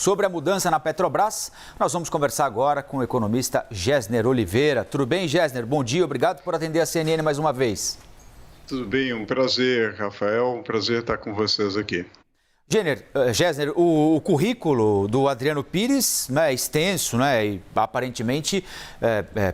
Sobre a mudança na Petrobras, nós vamos conversar agora com o economista Gessner Oliveira. Tudo bem, Gessner? Bom dia, obrigado por atender a CNN mais uma vez. Tudo bem, um prazer, Rafael, um prazer estar com vocês aqui. Gessner, o currículo do Adriano Pires, né, é extenso, né, e aparentemente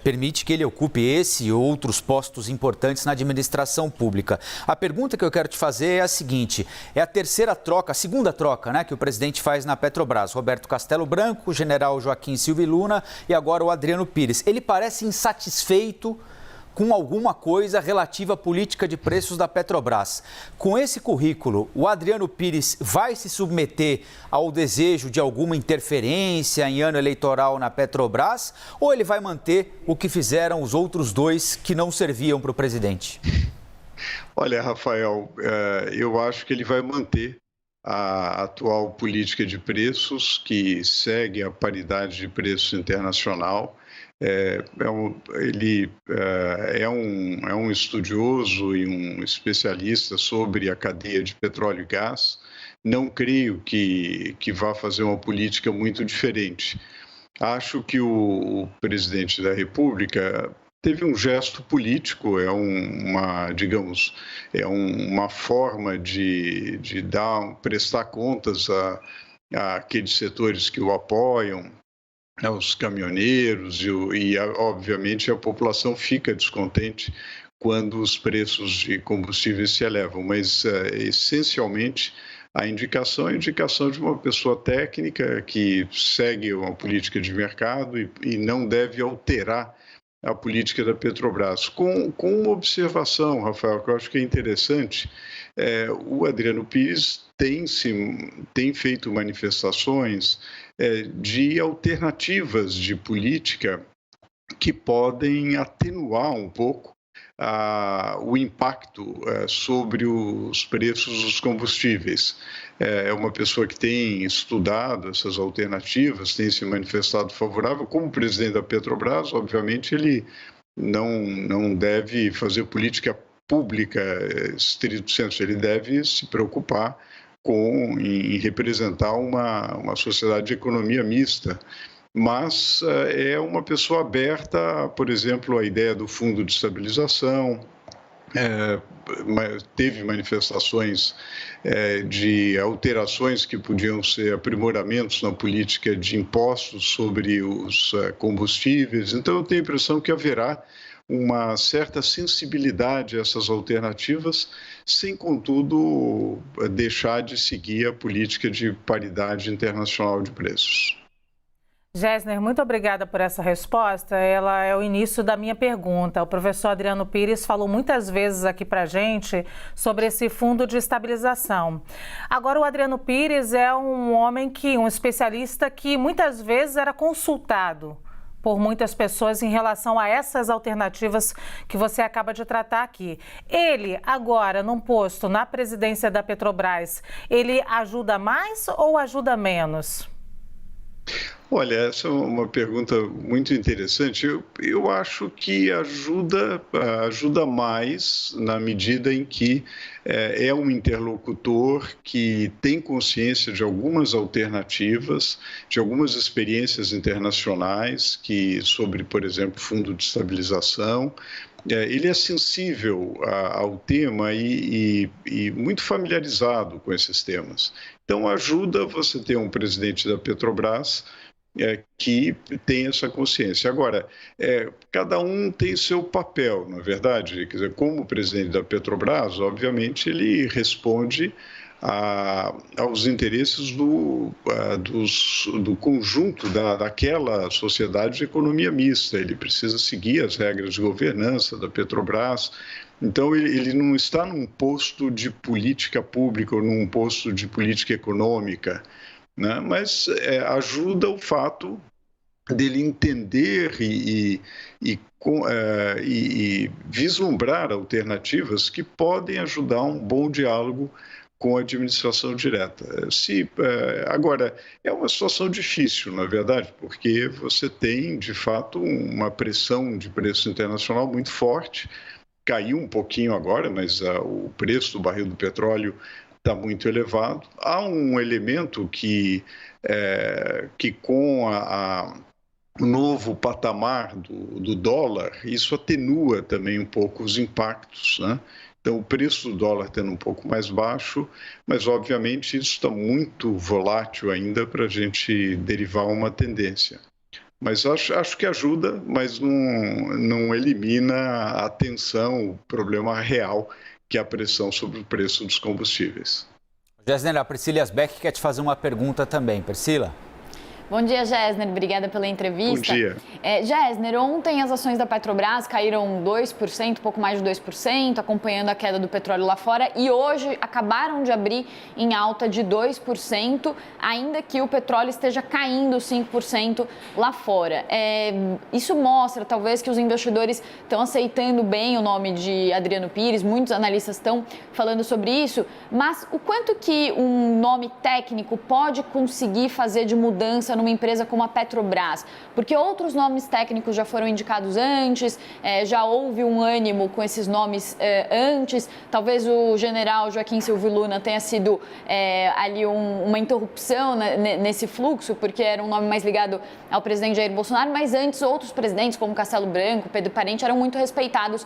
permite que ele ocupe esse e outros postos importantes na administração pública. A pergunta que eu quero te fazer é a seguinte: é a segunda troca, né, que o presidente faz na Petrobras. Roberto Castelo Branco, o general Joaquim Silva e Luna e agora o Adriano Pires. Ele parece insatisfeito com alguma coisa relativa à política de preços da Petrobras. Com esse currículo, o Adriano Pires vai se submeter ao desejo de alguma interferência em ano eleitoral na Petrobras ou ele vai manter o que fizeram os outros dois que não serviam para o presidente? Olha, Rafael, eu acho que ele vai manter a atual política de preços, que segue a paridade de preço internacional. Ele é um estudioso e um especialista sobre a cadeia de petróleo e gás. Não creio que vá fazer uma política muito diferente. Acho que o presidente da República teve um gesto político, digamos, uma forma de prestar contas àqueles setores que o apoiam, os caminhoneiros obviamente, a população fica descontente quando os preços de combustíveis se elevam, mas, essencialmente, a indicação é a indicação de uma pessoa técnica que segue uma política de mercado e não deve alterar a política da Petrobras. Com uma observação, Rafael, que eu acho que é interessante, o Adriano Pires tem feito manifestações de alternativas de política que podem atenuar um pouco o impacto sobre os preços dos combustíveis. É uma pessoa que tem estudado essas alternativas, tem se manifestado favorável. Como presidente da Petrobras, obviamente, ele não deve fazer política pública estrito sensu, ele deve se preocupar em representar uma sociedade de economia mista, mas é uma pessoa aberta, por exemplo, à ideia do fundo de estabilização. Teve manifestações de alterações que podiam ser aprimoramentos na política de impostos sobre os combustíveis. Então, eu tenho a impressão que haverá uma certa sensibilidade a essas alternativas, sem, contudo, deixar de seguir a política de paridade internacional de preços. Gessner, muito obrigada por essa resposta. Ela é o início da minha pergunta. O professor Adriano Pires falou muitas vezes aqui para a gente sobre esse fundo de estabilização. Agora, o Adriano Pires é um especialista que muitas vezes era consultado por muitas pessoas em relação a essas alternativas que você acaba de tratar aqui. Ele, agora, num posto na presidência da Petrobras, ele ajuda mais ou ajuda menos? Olha, essa é uma pergunta muito interessante. Eu acho que ajuda mais na medida em que é um interlocutor que tem consciência de algumas alternativas, de algumas experiências internacionais sobre, por exemplo, fundo de estabilização. Ele é sensível ao tema e muito familiarizado com esses temas. Então, ajuda você ter um presidente da Petrobras que tem essa consciência. Agora, cada um tem seu papel, na verdade. Quer dizer, como presidente da Petrobras, obviamente, ele responde aos interesses do conjunto daquela sociedade de economia mista. Ele precisa seguir as regras de governança da Petrobras. Então, ele não está num posto de política pública ou num posto de política econômica, né? Mas ajuda o fato dele entender e vislumbrar alternativas que podem ajudar um bom diálogo com a administração direta. Agora, é uma situação difícil, na verdade, porque você tem, de fato, uma pressão de preço internacional muito forte. Caiu um pouquinho agora, mas o preço do barril do petróleo está muito elevado. Há um elemento que com o novo patamar do dólar, isso atenua também um pouco os impactos, né? Então, o preço do dólar tendo um pouco mais baixo, mas, obviamente, isso está muito volátil ainda para a gente derivar uma tendência. Mas acho que ajuda, mas não elimina a tensão, o problema real, que é a pressão sobre o preço dos combustíveis. Gessner, a Priscila Yasbeck quer te fazer uma pergunta também. Priscila? Bom dia, Gessner. Obrigada pela entrevista. Bom dia. Gessner, ontem as ações da Petrobras caíram 2%, pouco mais de 2%, acompanhando a queda do petróleo lá fora. E hoje acabaram de abrir em alta de 2%, ainda que o petróleo esteja caindo 5% lá fora. Isso mostra, talvez, que os investidores estão aceitando bem o nome de Adriano Pires. Muitos analistas estão falando sobre isso. Mas o quanto que um nome técnico pode conseguir fazer de mudança numa empresa como a Petrobras? Porque outros nomes técnicos já foram indicados antes, já houve um ânimo com esses nomes antes. Talvez o general Joaquim Silvio Luna tenha sido ali uma interrupção nesse fluxo, porque era um nome mais ligado ao presidente Jair Bolsonaro, mas antes outros presidentes, como Castelo Branco, Pedro Parente, eram muito respeitados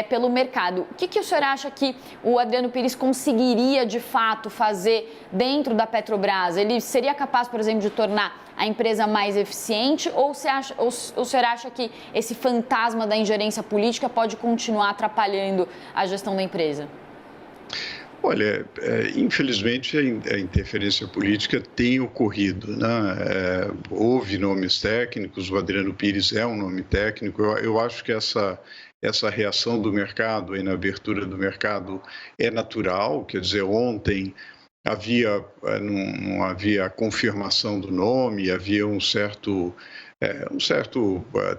pelo mercado. O que o senhor acha que o Adriano Pires conseguiria, de fato, fazer dentro da Petrobras? Ele seria capaz, por exemplo, de tornar a empresa mais eficiente, ou o senhor acha que esse fantasma da ingerência política pode continuar atrapalhando a gestão da empresa? Olha, infelizmente a interferência política tem ocorrido, né? Houve nomes técnicos, o Adriano Pires é um nome técnico. Eu acho que essa reação do mercado, aí na abertura do mercado, é natural. Quer dizer, ontem não havia a confirmação do nome, havia um certo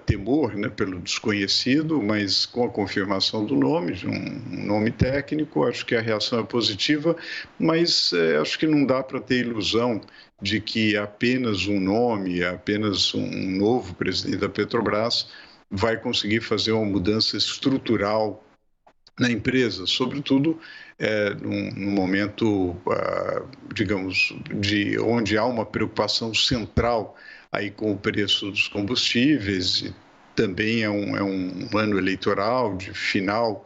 temor, né, pelo desconhecido, mas com a confirmação do nome, de um nome técnico, acho que a reação é positiva, mas acho que não dá para ter ilusão de que apenas um nome, apenas um novo presidente da Petrobras vai conseguir fazer uma mudança estrutural na empresa, sobretudo num momento, digamos, onde há uma preocupação central aí com o preço dos combustíveis, e também é um ano eleitoral de final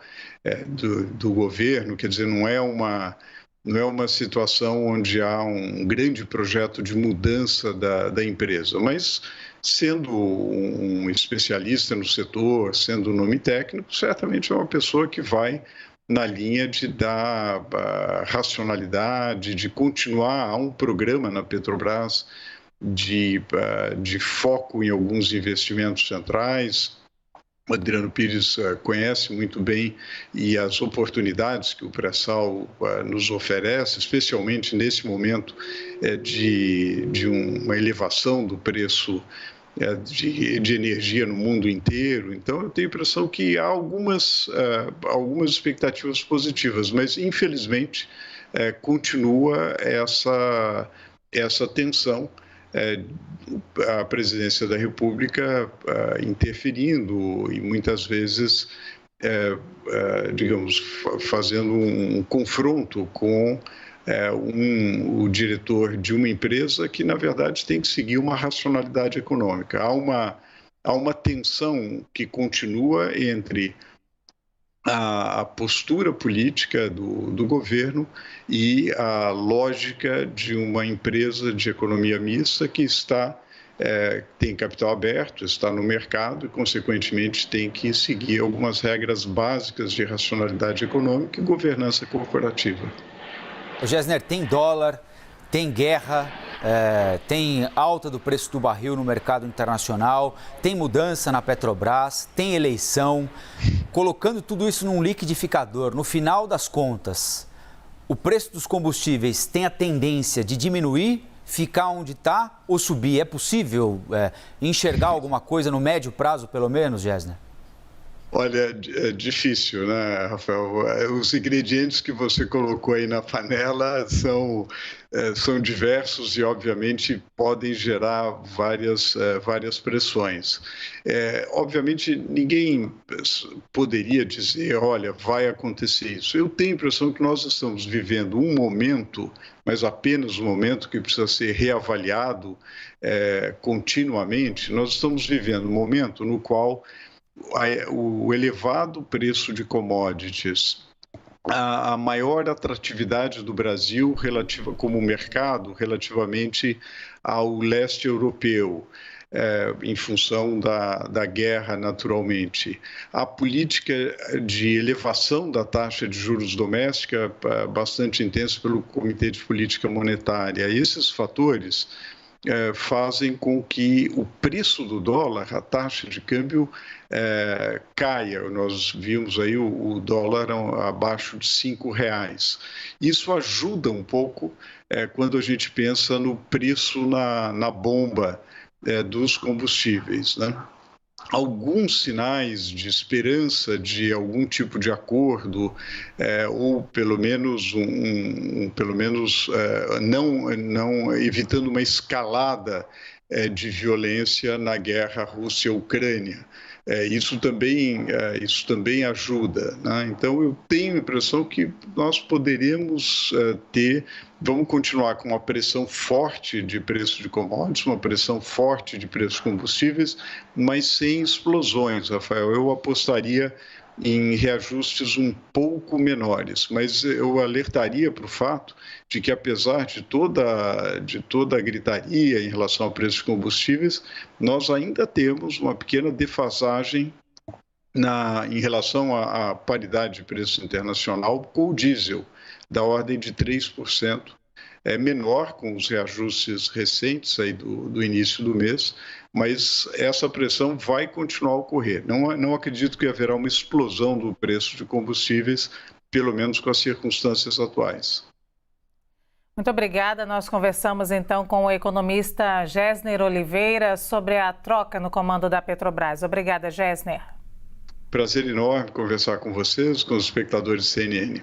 do governo, quer dizer, não é uma situação onde há um grande projeto de mudança da empresa, mas sendo um especialista no setor, sendo um nome técnico, certamente é uma pessoa que vai na linha de dar racionalidade, de continuar. Há um programa na Petrobras de foco em alguns investimentos centrais. O Adriano Pires conhece muito bem e as oportunidades que o pré-sal nos oferece, especialmente nesse momento de uma elevação do preço de energia no mundo inteiro. Então, eu tenho a impressão que há algumas expectativas positivas, mas, infelizmente, continua essa tensão, a presidência da República interferindo e, muitas vezes, digamos, fazendo um confronto com o diretor de uma empresa que, na verdade, tem que seguir uma racionalidade econômica. Há uma tensão que continua entre a postura política do governo e a lógica de uma empresa de economia mista que tem capital aberto, está no mercado e, consequentemente, tem que seguir algumas regras básicas de racionalidade econômica e governança corporativa. Gessner, tem dólar, tem guerra, tem alta do preço do barril no mercado internacional, tem mudança na Petrobras, tem eleição. Colocando tudo isso num liquidificador, no final das contas, o preço dos combustíveis tem a tendência de diminuir, ficar onde está ou subir? É possível enxergar alguma coisa no médio prazo, pelo menos, Gessner? Olha, é difícil, né, Rafael? Os ingredientes que você colocou aí na panela são diversos e, obviamente, podem gerar várias pressões. Obviamente, ninguém poderia dizer, olha, vai acontecer isso. Eu tenho a impressão que nós estamos vivendo um momento, mas apenas um momento que precisa ser reavaliado continuamente. Nós estamos vivendo um momento no qual o elevado preço de commodities, a maior atratividade do Brasil relativa como mercado relativamente ao leste europeu, em função da guerra, naturalmente. A política de elevação da taxa de juros doméstica, bastante intensa pelo Comitê de Política Monetária. Esses fatores fazem com que o preço do dólar, a taxa de câmbio, caia. Nós vimos aí o dólar abaixo de R$5. Isso ajuda um pouco quando a gente pensa no preço na bomba dos combustíveis, né? Alguns sinais de esperança de algum tipo de acordo, ou pelo menos não evitando uma escalada de violência na guerra Rússia-Ucrânia. Isso também ajuda, né? Então, eu tenho a impressão que nós poderíamos vamos continuar com uma pressão forte de preço de commodities, uma pressão forte de preços de combustíveis, mas sem explosões, Rafael. Eu apostaria em reajustes um pouco menores, mas eu alertaria para o fato de que, apesar de toda a gritaria em relação ao preço de combustíveis, nós ainda temos uma pequena defasagem em relação à paridade de preço internacional com o diesel, da ordem de 3%. É menor com os reajustes recentes aí do início do mês, mas essa pressão vai continuar a ocorrer. Não acredito que haverá uma explosão do preço de combustíveis, pelo menos com as circunstâncias atuais. Muito obrigada. Nós conversamos então com o economista Gessner Oliveira sobre a troca no comando da Petrobras. Obrigada, Gessner. Prazer enorme conversar com vocês, com os espectadores do CNN.